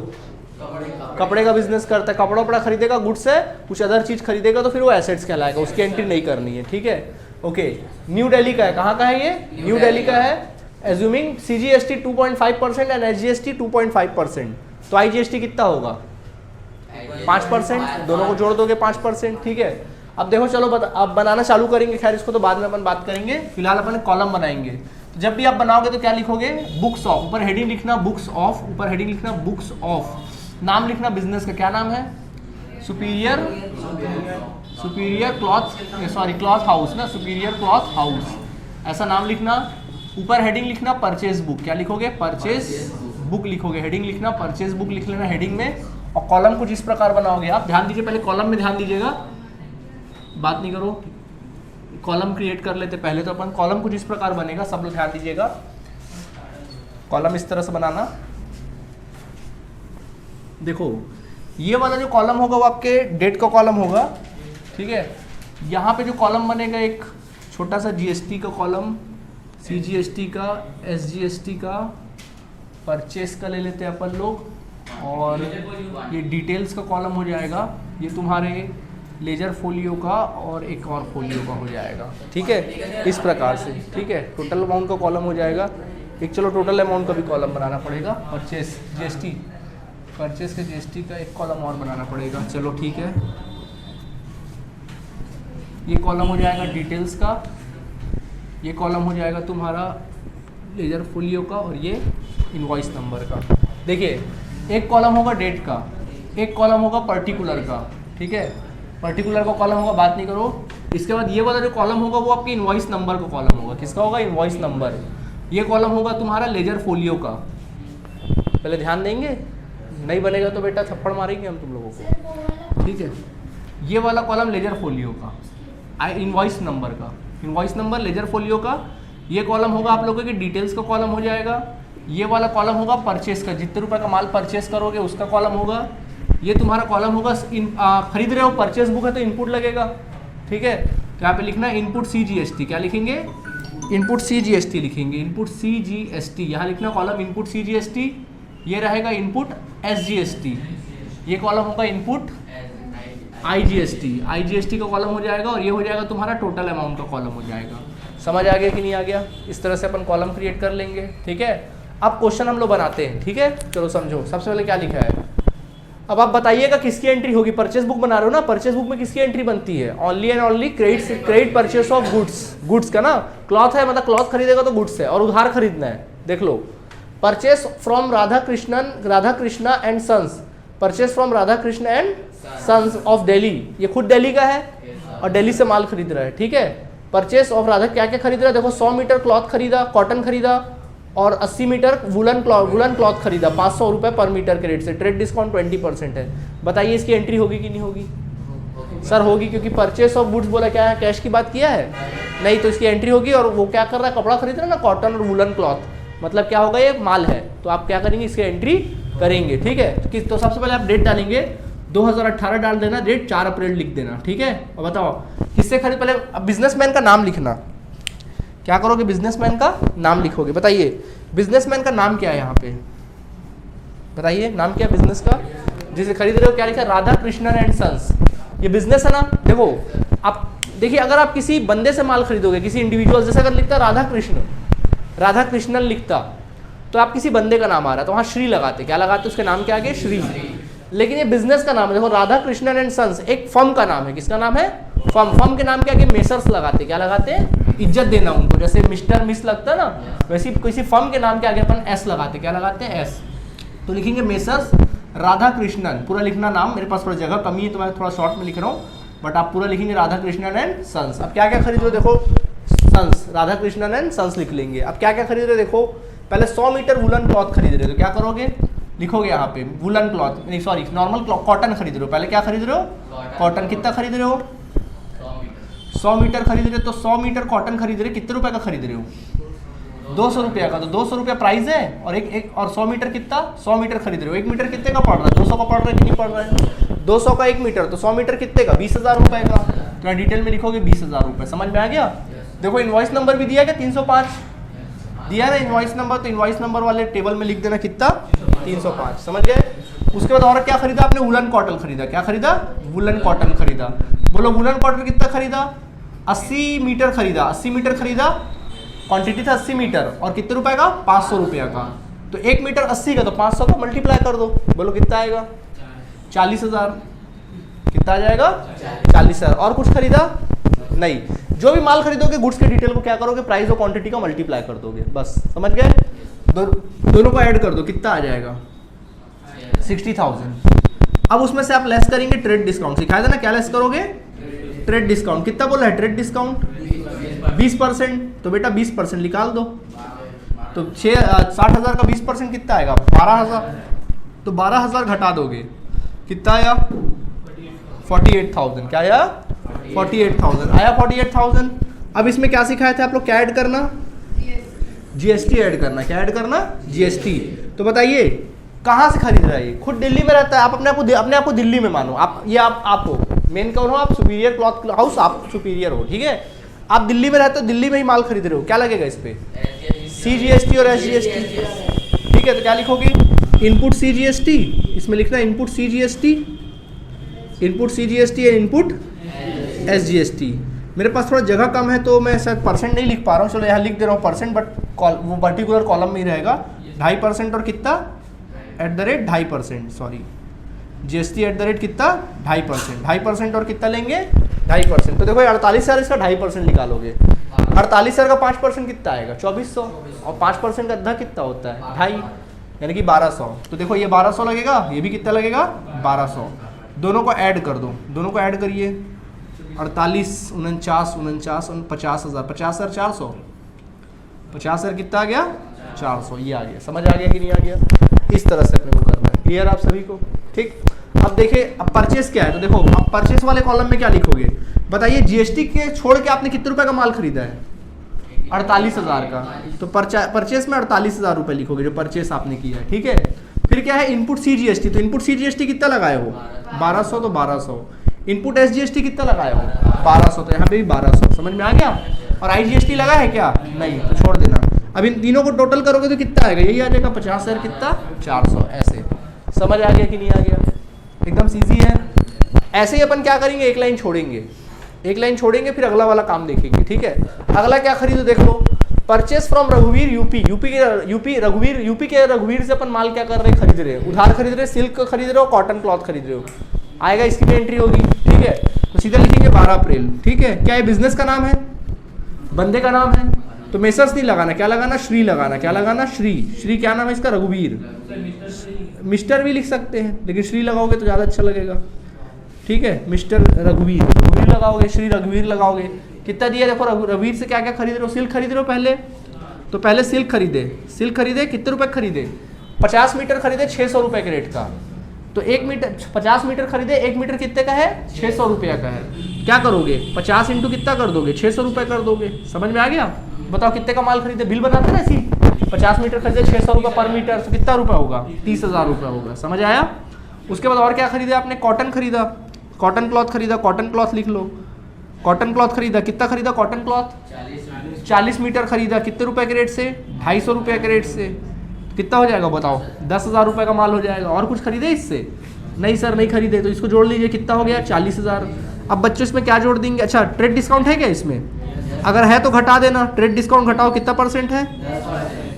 कपड़े का बिजनेस करता है। कपड़ा वपड़ा खरीदेगा, गुड्स है, कुछ अदर चीज़ खरीदेगा तो फिर वो एसेट्स कहलाएगा, उसकी एंट्री नहीं करनी है। ठीक है, ओके। न्यू दिल्ली का है, कहाँ का है ये? न्यू दिल्ली का है। एज्यूमिंग सीजीएसटी 2.5% एंड एसजीएसटी 2.5%, तो आईजीएसटी कितना होगा? 5%। दोनों को जोड़ दोगे 5%। ठीक है, अब देखो चलो अब बनाना चालू करेंगे। खैर इसको तो बाद में अपन बात करेंगे, फिलहाल अपन कॉलम बनाएंगे। तो जब भी आप बनाओगे तो क्या लिखोगे? Books of. ऊपर हेडिंग लिखना बुक्स ऑफ, ऊपर हेडिंग लिखना बुक्स ऑफ। नाम लिखना बिजनेस का, क्या नाम है? सुपीरियर क्लॉथ हाउस ना, सुपीरियर क्लॉथ हाउस, ऐसा नाम लिखना। ऊपर हेडिंग लिखना परचेज बुक। क्या लिखोगे? परचेज बुक लिखोगे। हेडिंग लिखना परचेज बुक लिख लेना हेडिंग में। और कॉलम कुछ इस प्रकार बनाओगे आप। ध्यान दीजिए, पहले कॉलम में ध्यान दीजिएगा, बात नहीं करो। कॉलम क्रिएट कर लेते पहले। तो अपन कॉलम कुछ इस प्रकार बनेगा, सब लोग ध्यान दीजिएगा। कॉलम इस तरह से बनाना। देखो ये वाला जो कॉलम होगा वो आपके डेट का कॉलम होगा। ठीक है, यहाँ पे जो कॉलम बनेगा एक छोटा सा जीएसटी का कॉलम, सीजीएसटी का, एसजीएसटी का, परचेस का ले लेते हैं अपन लोग, और ये डिटेल्स का कॉलम हो जाएगा। ये तुम्हारे लेजर फोलियो का और एक और फोलियो का हो जाएगा। ठीक है, इस प्रकार से। ठीक है, टोटल अमाउंट का कॉलम हो जाएगा एक। चलो टोटल अमाउंट का भी कॉलम बनाना पड़ेगा। परचेस जीएसटी, परचेस के जीएसटी का एक कॉलम और बनाना पड़ेगा। चलो ठीक है, ये कॉलम हो जाएगा डिटेल्स का, ये कॉलम हो जाएगा तुम्हारा लेजर फोलियो का, और ये इनवॉइस नंबर का। देखिए एक कॉलम होगा डेट का, एक कॉलम होगा पर्टिकुलर का। ठीक है, पर्टिकुलर का कॉलम होगा, बात नहीं करो। इसके बाद ये वाला जो कॉलम होगा वो आपके इनवॉइस नंबर का कॉलम होगा। किसका होगा? Invoice number. ये कॉलम होगा तुम्हारा लेजर फोलियो का। पहले ध्यान देंगे, नहीं बनेगा तो बेटा थप्पड़ मारेंगे हम तुम लोगों को। ठीक है, ये वाला कॉलम लेजर फोलियो का, इनवॉइस नंबर का, इनवॉइस नंबर लेजर फोलियो का। ये कॉलम होगा आप लोगों के डिटेल्स का कॉलम हो जाएगा। ये वाला कॉलम होगा परचेस का, जितने रुपए का माल परचेस करोगे उसका कॉलम होगा। ये तुम्हारा कॉलम होगा खरीद रहे हो, परचेस बुक है तो इनपुट लगेगा। ठीक है, तो यहाँ पे लिखना इनपुट सीजीएसटी। क्या लिखेंगे? इनपुट सीजीएसटी लिखेंगे, इनपुट सीजीएसटी। यहाँ लिखना कॉलम इनपुट सीजीएसटी। ये रहेगा इनपुट एसजीएसटी। ये कॉलम होगा इनपुट आईजीएसटी, आईजीएसटी का कॉलम हो जाएगा। और ये हो जाएगा तुम्हारा टोटल अमाउंट का कॉलम हो जाएगा। समझ आ गया कि नहीं आ गया? इस तरह से अपन कॉलम क्रिएट कर लेंगे, ठीक है। अब क्वेश्चन हम लोग बनाते हैं, ठीक है। चलो समझो, सबसे पहले क्या लिखा है, अब आप बताइएगा किसकी एंट्री होगी। परचेस बुक बना रहे हो ना, परचेस बुक में किसकी एंट्री बनती है? Only and only credit purchase of goods का ना। क्लॉथ है मतलब क्लॉथ खरीदेगा तो गुड्स है, और उधार खरीदना है। देख लो, purchase from Radha Krishna and sons, purchase from Radha Krishna and sons of Delhi, ये खुद दिल्ली का है और दिल्ली से माल खरीद रहा है, ठीक है। परचेस ऑफ राधा क्या क्या खरीद रहा है, देखो 100 मीटर क्लॉथ खरीदा, कॉटन खरीदा, और 80 मीटर वुलन क्लॉथ खरीदा 500 रुपये पर मीटर के रेट से, ट्रेड डिस्काउंट 20% है। बताइए इसकी एंट्री होगी कि नहीं होगी? सर होगी, क्योंकि परचेस ऑफ गुड्स बोला क्या है, कैश की बात किया है नहीं, तो इसकी एंट्री होगी। और वो क्या कर रहा है, कपड़ा खरीद रहा है ना, कॉटन और वुलन क्लॉथ, मतलब क्या होगा, ये माल है, तो आप क्या करेंगे, इसकी एंट्री करेंगे, ठीक है। तो सबसे पहले आप डेट डालेंगे, 2018 डाल देना, डेट 4 अप्रैल लिख देना, ठीक है। और बताओ किससे खरीद, पहले बिजनेसमैन का नाम लिखना। क्या करोगे, बिजनेसमैन का नाम लिखोगे। बताइए बिजनेसमैन का नाम क्या है यहाँ पे, बताइए नाम क्या है बिजनेस का, जिसे खरीद रहे हो, क्या लिखा है, राधा कृष्णन एंड सन्स, ये बिजनेस है ना। देखो आप देखिए, अगर आप किसी बंदे से माल खरीदोगे, किसी इंडिविजुअल, जैसे अगर लिखता राधा कृष्णन लिखता, तो आप किसी बंदे का नाम आ रहा है तो वहाँ श्री लगाते, क्या लगाते, उसके नाम के आगे श्री। लेकिन ये बिजनेस का नाम है, देखो राधा कृष्णन एंड सन्स एक फर्म का नाम है, किसका नाम है, फर्म के नाम के आगे मेसर्स लगाते, क्या लगाते हैं, इज्जत देना उनको, जैसे मिस्टर मिस लगता है ना, वैसे किसी फर्म के नाम के आगे अपन एस लगाते, क्या लगाते हैं, एस। तो लिखेंगे मेसर्स राधा कृष्णन, पूरा लिखना नाम, मेरे पास थोड़ा जगह कमी है तो मैं थोड़ा शॉर्ट में लिख रहा हूँ, बट आप पूरा लिखेंगे राधा कृष्णन एंड सन्स। अब क्या क्या खरीद रहे हो, देखो sons, Radha Krishnan and sons लिख लेंगे। अब क्या क्या खरीद रहे हो, देखो पहले 100 मीटर वुलन क्लॉथ खरीद रहे हो, तो क्या करोगे, लिखोगे यहाँ पे वुलन क्लॉथ, नहीं सॉरी नॉर्मल कॉटन खरीद रहे हो, पहले क्या खरीद रहे हो, कॉटन। कितना खरीद रहे हो, 100 मीटर खरीद रहे हो, तो 100 मीटर कॉटन खरीद रहे हो, कितने रुपए का खरीद रहे हो, 200 रुपये का, तो 200 रुपया प्राइस है, और एक और 100 मीटर कितना, 100 मीटर खरीद रहे हो, 1 मीटर कितने का पड़ रहा है, 200 का पड़ रहा है कि नहीं पड़ रहा है, 200 का 1 मीटर, तो 100 मीटर कितने का, 20,000 रुपये का, तो डिटेल में लिखोगे 20,000 रुपये। समझ में आ गया? देखो इनवॉइस नंबर भी दिया क्या, 305 दिया ना इनवॉइस नंबर, तो इनवॉइस नंबर वाले टेबल में लिख देना कितना, 305। समझ गए? उसके बाद और क्या खरीदा आपने, वुलन कॉटन खरीदा, क्या खरीदा, वुलन कॉटन खरीदा। बोलो वुलन कॉटन कितना खरीदा, 80 मीटर खरीदा, 80 मीटर खरीदा, क्वांटिटी था 80 मीटर, और कितने रुपए का, 500 रुपये का, तो 1 मीटर 80 का, तो 500 का मल्टीप्लाई कर दो, बोलो कितना आएगा, 40,000। कितना आ जाएगा, 40,000। और कुछ खरीदा नहीं, जो भी माल खरीदोगे गुड्स के डिटेल को क्या करोगे, प्राइस और क्वांटिटी का मल्टीप्लाई कर दोगे, बस। समझ गए? दोनों को ऐड कर दो, कितना आ जाएगा, 60,000। अब उसमें से आप लेस करेंगे ट्रेड डिस्काउंट, सिखाया था ना, क्या लेस करोगे, ट्रेड डिस्काउंट। कितना बोला है ट्रेड डिस्काउंट, 20%, तो बेटा 20% निकाल दो, तो 60,000 का 20% कितना आएगा, 12,000, तो 12,000 घटा दोगे, कितना आया, 48,000। क्या आया, 48,000 आया, 48,000। अब इसमें क्या सिखाया था आप लोग, क्या ऐड करना, जीएसटी ऐड करना, क्या ऐड करना, जीएसटी। तो बताइए कहाँ से खरीद रहा है ये, खुद दिल्ली में रहता है, आप अपने आप को दिल्ली में मानो, आप ये आप हो मेन कौन हो, आप सुपीरियर क्लॉथ हाउस, आप सुपीरियर हो, ठीक है। आप दिल्ली में रहते हो, दिल्ली में ही माल खरीद रहे हो, क्या लगेगा इस पे, CGST और SGST, ठीक है। तो क्या लिखोगे, इनपुट CGST, इसमें लिखना इनपुट CGST, इनपुट CGST है, इनपुट SGST। मेरे पास थोड़ा जगह कम है तो मैं शायद परसेंट नहीं लिख पा रहा हूँ, चलो यहाँ लिख दे रहा हूँ परसेंट, बट वो पर्टिकुलर कॉलम में ही रहेगा, 2.5% और कितना, @2.5%, सॉरी GST @ कितना, 2.5%, 2.5% और कितना लेंगे, 2.5%। तो देखो 48,000 इसका 2.5% निकालोगे, 48,000 का 5% कितना आएगा, 2400, और 5% का आधा कितना होता है, 2.5, यानी कि 1200। तो देखो ये 1200 लगेगा, ये भी कितना लगेगा, 1200। दोनों को ऐड कर दो, दोनों को ऐड करिए, 48, 49, 50,000, 50,000 400, 50,000 कितना आ गया, 400, ये आ गया। समझ आ गया कि नहीं आ गया? इस तरह से अपने को करना है, क्लियर आप सभी को, ठीक। अब देखिए अब परचेस क्या है, तो देखो अब परचेस वाले कॉलम में क्या लिखोगे, बताइए जीएसटी के छोड़ के आपने कितने रुपए का माल खरीदा है, 48,000 का, तो परचेस में 48,000 रुपये लिखोगे जो परचेस आपने किया है, ठीक है। फिर क्या है इनपुट CGST, तो इनपुट CGST कितना लगाए हो, 1200, तो 1200। इनपुट SGST कितना लगाए हो, 1200, तो यहाँ पे भी 1200। समझ में आ गया? और IGST लगा है क्या, नहीं, तो छोड़ देना। अब इन तीनों को टोटल करोगे तो कितना आएगा, यही आ जाएगा, 50,000 कितना, 400, ऐसे। समझ आ गया कि नहीं आ गया? एकदम सीधी है। ऐसे ही अपन क्या करेंगे, एक लाइन छोड़ेंगे, एक लाइन छोड़ेंगे फिर अगला वाला काम देखेंगे, ठीक है। अगला क्या खरीदो देख लो, परचेस फ्रॉम रघुवीर यूपी। यूपी के रघुवीर से अपन माल क्या कर रहे हैं, खरीद रहे हैं, उधार खरीद रहे हैं, सिल्क खरीद रहे हो, कॉटन क्लॉथ खरीद रहे हो, आएगा इसकी भी एंट्री होगी, ठीक है। तो सीधा लिखेंगे 12 अप्रैल, ठीक है। क्या ये बिजनेस का नाम है, बंदे का नाम है, तो मेसर्स नहीं लगाना, क्या लगाना, श्री लगाना, क्या लगाना, श्री। श्री क्या नाम है इसका, रघुवीर। मिस्टर भी लिख सकते हैं लेकिन श्री लगाओगे तो ज़्यादा अच्छा लगेगा, ठीक है। मिस्टर रघुवीर, रघुवीर लगाओगे, श्री रघुवीर लगाओगे। कितना दिया देखो, रघुवीर से क्या क्या खरीद रहे हो, सिल्क खरीद रहे हो पहले, तो पहले सिल्क खरीदे, सिल्क खरीदे कितने रुपए खरीदे, 50 मीटर खरीदे 600 रुपए के रेट का। तो 1 मीटर 50 मीटर खरीदे, 1 मीटर कितने का है, 600 रुपया का है। क्या करोगे, 50 इंटू कितना कर दोगे, 600 रुपये कर दोगे। समझ में आ गया, बताओ कितने का माल खरीदे, बिल बनाते ना ऐसी, 50 मीटर खरीदे 600 रुपये पर मीटर, तो कितना रुपया होगा, 30,000 रुपये होगा। समझ आया। उसके बाद और क्या खरीदा आपने, कॉटन खरीदा, कॉटन क्लॉथ खरीदा, कॉटन क्लॉथ लिख लो, कॉटन क्लॉथ खरीदा, कितना खरीदा कॉटन क्लॉथ, 40 मीटर खरीदा, कितने रुपए के रेट से, 250 रुपये के रेट से। कितना हो जाएगा बताओ, 10,000 रुपये का माल हो जाएगा। और कुछ खरीदे इससे, नहीं सर नहीं खरीदे, तो इसको जोड़ लीजिए, कितना हो गया, 40,000। अब बच्चों इसमें क्या जोड़ देंगे, अच्छा ट्रेड डिस्काउंट है क्या इसमें, अगर है तो घटा देना, ट्रेड डिस्काउंट घटाओ, कितना परसेंट है,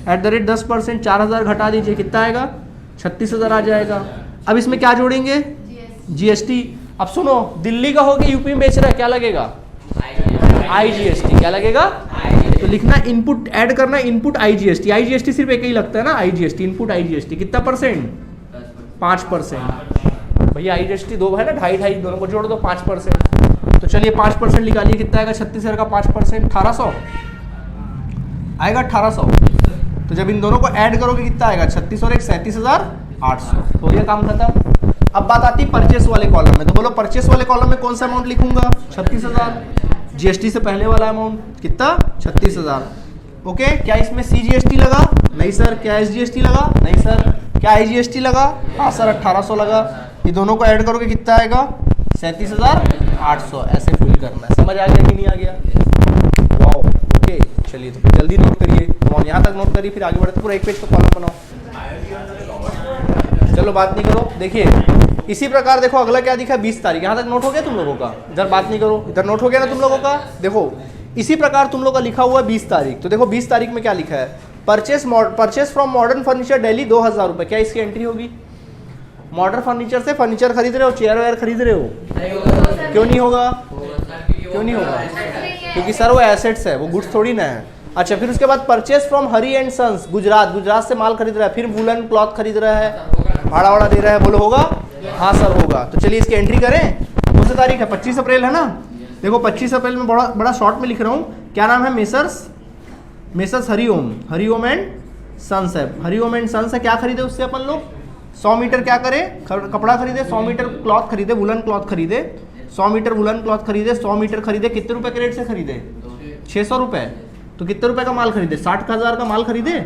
@10%, 4,000 घटा दीजिए, कितना आएगा, 36,000 आ जाएगा। अब इसमें क्या जोड़ेंगे, GST। अब सुनो, दिल्ली का होके यूपी में बेच रहा है, क्या लगेगा, IGST, क्या लगेगा, तो लिखना इनपुट, ऐड करना इनपुट IGST सिर्फ एक ही लगता है ना, IGST इनपुट IGST कितना परसेंट, 5%। भैया IGST दो है ना, 2.5 दोनों को जोड़ दो, 5%। तो चलिए 5% निकालिए, कितना आएगा, 36,000 का 5%, 1800 आएगा, 1800। तो जब इन दोनों को ऐड करोगे कितना आएगा, 36 और 1 37,800। हो गया काम खत्म। अब बात आती है परचेस वाले कॉलम में, तो बोलो परचेस वाले कॉलम में कौन सा अमाउंट लिखूंगा, 36,000। GST से पहले वाला अमाउंट कितना, 36,000। ओके, क्या इसमें CGST लगा, नहीं सर। क्या SGST लगा, नहीं सर। क्या IGST लगा, हाँ सर 1800 लगा। ये दोनों को ऐड करोगे कितना आएगा, 37,800। ऐसे फिल करना है। समझ आ गया कि नहीं आ गया, वाओ। ओके चलिए, तो फिर जल्दी नोट करिए, तो यहाँ तक नोट करिए, फिर आगे बढ़ते, पूरा एक पेज का कॉलम बनाओ। चलो बात नहीं करो, देखिए इसी प्रकार देखो अगला क्या दिखा, 20 तारीख। यहाँ तक नोट हो गया तुम लोगों का, इधर बात नहीं करो, इधर नोट हो गया ना तुम लोगों का। देखो इसी प्रकार तुम लोग का लिखा हुआ है 20 तारीख। तो देखो 20 तारीख में क्या लिखा है, purchase from modern furniture Delhi 2,000 रुपये। क्या इसकी एंट्री होगी, मॉडर्न फर्नीचर से फर्नीचर खरीद रहे हो, चेयर वेयर खरीद रहे हो, क्यों नहीं होगा, क्यों नहीं होगा, क्योंकि सर वो एसेट्स है, वो गुड्स थोड़ी ना है। अच्छा, फिर उसके बाद purchase from Hari and sons Gujarat से माल खरीद रहा है, फिर वुलन क्लॉथ खरीद रहा है, भाड़ा वाड़ा दे रहा है, बोलो होगा, हाँ सर होगा। तो चलिए इसकी एंट्री करें। कौन सी तारीख है, 25 अप्रैल है ना। देखो 25 अप्रैल में बड़ा शॉर्ट में लिख रहा हूँ, क्या नाम है, मेसर्स हरिओम एंड सन्स है। हरिओम एंड सन्स है, क्या खरीदे उससे अपन लोग, 100 मीटर क्या करे, कपड़ा खरीदे, 100 मीटर क्लॉथ खरीदे, वुलन क्लॉथ खरीदे, 100 मीटर वुलन क्लॉथ खरीदे, 100 मीटर खरीदे, कितने रुपए के रेट से खरीदे, 600 रुपये। तो कितने रुपए का माल खरीदे, 60,000 का माल खरीदे।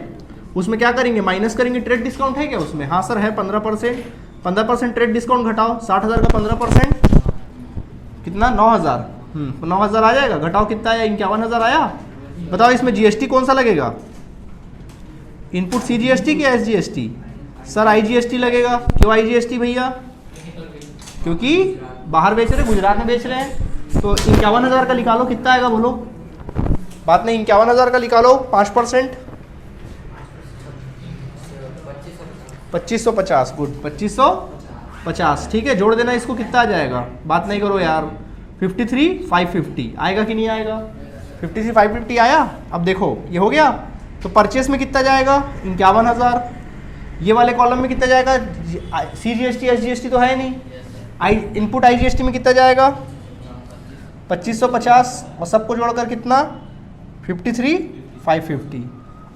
उसमें क्या करेंगे, माइनस करेंगे, ट्रेड डिस्काउंट है क्या उसमें, हाँ सर है 15% ट्रेड डिस्काउंट घटाओ, 60,000 का 15% कितना, 9,000। 9,000 आ जाएगा, घटाओ कितना आया, 51,000 आया। बताओ इसमें GST कौन सा लगेगा, इनपुट CGST क्या SGST, सर IGST लगेगा। क्यों IGST भैया, क्योंकि बाहर बेच रहे, गुजरात में बेच रहे हैं। तो 51,000 का निकालो, कितना आएगा बोलो, बात नहीं, 51,000 का निकालो, 5% 2550, गुड 2550, ठीक है। जोड़ देना इसको, कितना आ जाएगा, बात नहीं करो यार, 53,550 आएगा कि नहीं आएगा, 53,550 आया। अब देखो ये हो गया, तो परचेस में कितना जाएगा, 51,000। ये वाले कॉलम में कितना जाएगा, CGST SGST तो है नहीं, इनपुट IGST में कितना जाएगा, 2550, और सबको जोड़कर कितना, 53,550।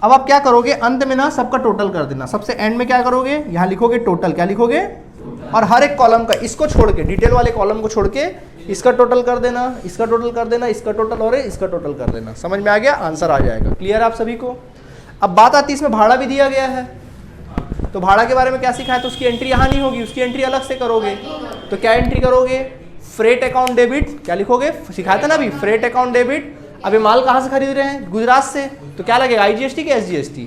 अब आप क्या करोगे, अंत में ना सबका टोटल कर देना, सबसे एंड में क्या करोगे, यहाँ लिखोगे टोटल, क्या लिखोगे, और हर एक कॉलम का इसको छोड़ के, डिटेल वाले कॉलम को छोड़ के इसका टोटल कर देना, इसका टोटल कर देना, इसका टोटल और इसका टोटल कर देना। समझ में आ गया, आंसर आ जाएगा। क्लियर आप सभी को। अब बात आती है, इसमें भाड़ा भी दिया गया है, तो भाड़ा के बारे में क्या सीखा है, तो उसकी एंट्री यहाँ नहीं होगी, उसकी एंट्री अलग से करोगे। तो क्या एंट्री करोगे, फ्रेट अकाउंट डेबिट, क्या लिखोगे, सिखाया था ना अभी, फ्रेट अकाउंट डेबिट। अभी माल कहाँ से खरीद रहे हैं, गुजरात से, तो क्या लगेगा, IGST के SGST,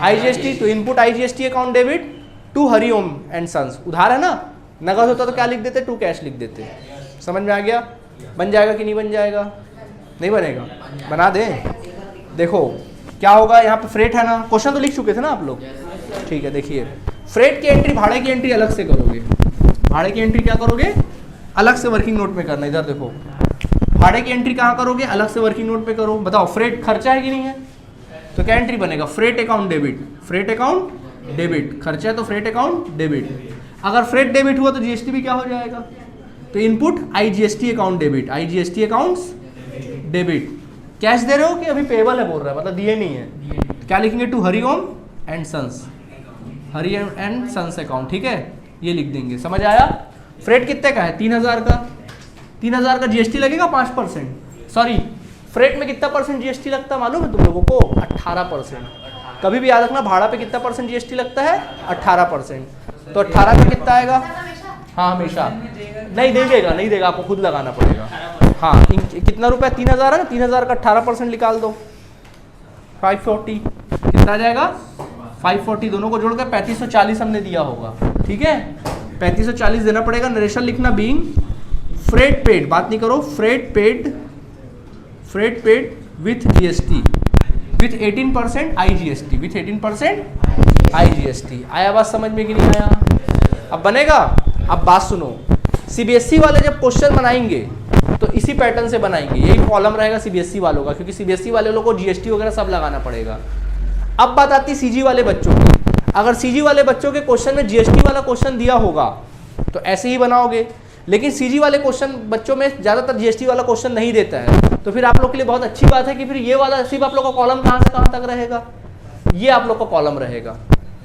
IGST। तो input IGST account debit to Hariom and sons, उधार है ना, नगद होता तो क्या लिख देते, टू कैश लिख देते। समझ में आ गया। बन जाएगा कि नहीं बन जाएगा? नहीं बनेगा, बना दें। देखो क्या होगा, यहाँ पे फ्रेट है ना, क्वेश्चन तो लिख चुके थे ना आप लोग, ठीक है। देखिए फ्रेट की एंट्री, भाड़े की एंट्री अलग से करोगे, भाड़े की एंट्री क्या करोगे, अलग से वर्किंग नोट में करना। इधर देखो भाड़े की एंट्री कहाँ करोगे, अलग से वर्किंग नोट पे करो। बताओ फ्रेट खर्चा है कि नहीं है, तो क्या एंट्री बनेगा, freight account debit, freight account debit, खर्चा है तो फ्रेट अकाउंट डेबिट। अगर फ्रेट डेबिट हुआ तो जीएसटी भी क्या हो जाएगा, तो input IGST account debit, IGST accounts debit. Cash दे रहे हो कि अभी पेबल है बोल रहा है, मतलब दिए नहीं है, तो क्या लिखेंगे, to Hariom and sons, Hari and sons account, ठीक है, ये लिख देंगे। समझ आया? फ्रेट कितने का है, 3000 का, 3000 का जीएसटी लगेगा 5%, सॉरी फ्रेट में कितना परसेंट जीएसटी लगता है मालूम है तुम लोगों को, 18%। कभी भी याद रखना, भाड़ा पे कितना परसेंट जीएसटी लगता है, 18%। तो 18 पे कितना आएगा, हाँ हमेशा नहीं देगा, नहीं देगा, आपको खुद लगाना पड़ेगा। हाँ कितना रुपया, 3000 है ना, 3000 का 18% निकाल दो, 540, कितना आ जाएगा, 540, दोनों को जोड़कर 3540 हमने दिया होगा, ठीक है। 3540 देना पड़ेगा। नरेशन लिखना, बीइंग फ्रेट पेड, बात नहीं करो, freight paid with GST with 18% IGST, with 18% IGST. आया बात समझ में कि नहीं आया? अब बनेगा। अब बात सुनो, सीबीएसई वाले जब क्वेश्चन बनाएंगे तो इसी पैटर्न से बनाएंगे, यही कॉलम रहेगा सीबीएसई वालों का, क्योंकि सीबीएसई वाले लोगों को जीएसटी वगैरह सब लगाना पड़ेगा। अब बात आती है सीजी वाले बच्चों की। अगर सीजी वाले बच्चों के क्वेश्चन में जीएसटी वाला क्वेश्चन दिया होगा तो ऐसे ही बनाओगे, लेकिन सीजी वाले क्वेश्चन बच्चों में ज़्यादातर जीएसटी वाला क्वेश्चन नहीं देता है, तो फिर आप लोग के लिए बहुत अच्छी बात है कि फिर ये वाला सिर्फ आप लोग का कॉलम कहाँ से कहाँ तक रहेगा, ये आप लोग का कॉलम रहेगा।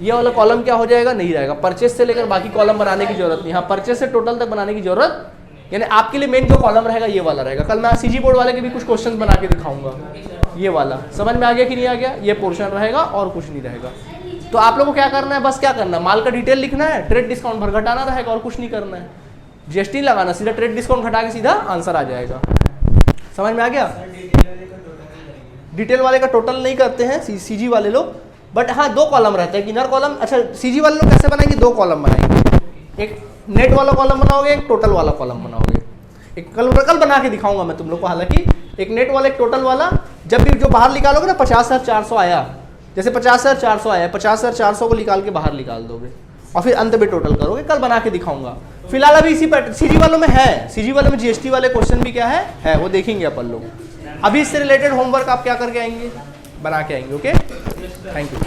ये वाला कॉलम क्या हो जाएगा, नहीं रहेगा। परचेस से लेकर बाकी कॉलम बनाने की जरूरत नहीं, हाँ परचेस से टोटल तक बनाने की जरूरत, यानी आपके लिए मेन जो कॉलम रहेगा ये वाला रहेगा। कल मैं सीजी बोर्ड वाले के भी कुछ क्वेश्चन बना के दिखाऊंगा, ये वाला समझ में आ गया कि नहीं आ गया, ये पोर्शन रहेगा और कुछ नहीं रहेगा। तो आप लोगों को क्या करना है, बस क्या करना है, माल का डिटेल लिखना है, ट्रेड डिस्काउंट भर घटाना रहेगा और कुछ नहीं करना है, जीएसटी लगाना, सीधा ट्रेड डिस्काउंट घटा के सीधा आंसर आ जाएगा। समझ में आ गया? डिटेल वाले का टोटल नहीं करते हैं सीजी वाले लोग, बट हाँ दो कॉलम रहते हैं, इनर कॉलम। अच्छा सीजी वाले लोग कैसे बनाएंगे, दो कॉलम बनाएंगे, एक नेट वाला कॉलम बनाओगे, एक टोटल वाला कॉलम बनाओगे। एक कल बना के दिखाऊंगा मैं तुम लोग को, हालांकि एक नेट वाला एक टोटल वाला। जब भी जो बाहर निकालोगे ना 50,400 आया, जैसे 50,400 आया, 50,400 को निकाल के बाहर निकाल दोगे और फिर अंत में टोटल करोगे, कल बना के दिखाऊंगा। फिलहाल अभी इसी पैटर्न सीजी वालों में है, सीजी वालों में जीएसटी वाले क्वेश्चन भी क्या है वो देखेंगे अपन लोग। अभी इससे रिलेटेड होमवर्क आप क्या करके आएंगे, बना के आएंगे। Okay thank you.